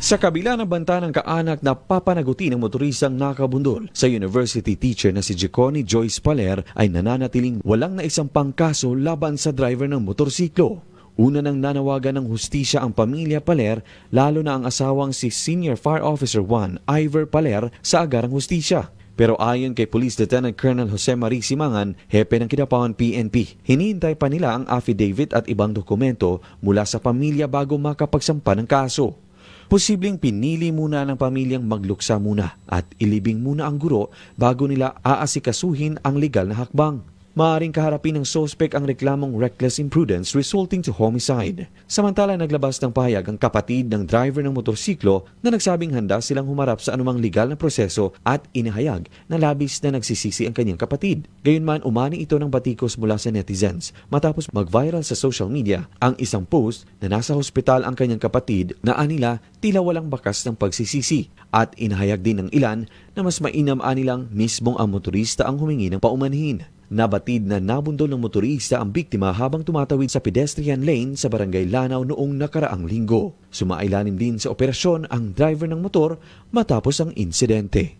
Sa kabila ng banta ng kaanak na papanaguti ng motorisang nakabundol, sa university teacher na si Jeconi Joyce Paler ay nananatiling walang naisampang kaso laban sa driver ng motorsiklo. Una nang nanawagan ng hustisya ang pamilya Paler, lalo na ang asawang si Senior Fire Officer 1 Iver Paler sa agarang hustisya. Pero ayon kay Police Lieutenant Colonel Jose Marie Simangan, hepe ng Kidapawan PNP, hinihintay pa nila ang affidavit at ibang dokumento mula sa pamilya bago makapagsampa ng kaso. Posibleng pinili muna ng pamilyang magluksa muna at ilibing muna ang guro bago nila aasikasuhin ang legal na hakbang. Maaring kaharapin ng sospek ang reklamong reckless imprudence resulting to homicide. Samantala naglabas ng pahayag ang kapatid ng driver ng motorsiklo na nagsabing handa silang humarap sa anumang legal na proseso at inihayag na labis na nagsisisi ang kanyang kapatid. Gayunman umani ito ng batikos mula sa netizens matapos mag-viral sa social media ang isang post na nasa hospital ang kanyang kapatid na anila tila walang bakas ng pagsisisi at inahayag din ng ilan na mas mainam anilang mismong ang motorista ang humingi ng paumanhin. Nabatid na nabundol ng motorista ang biktima habang tumatawid sa pedestrian lane sa Barangay Lanao noong nakaraang linggo. Sumailalim din sa operasyon ang driver ng motor matapos ang insidente.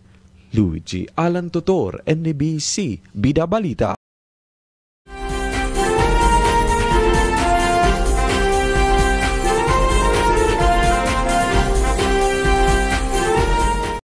Luigi Alan Tutor, NBC, Bida Balita.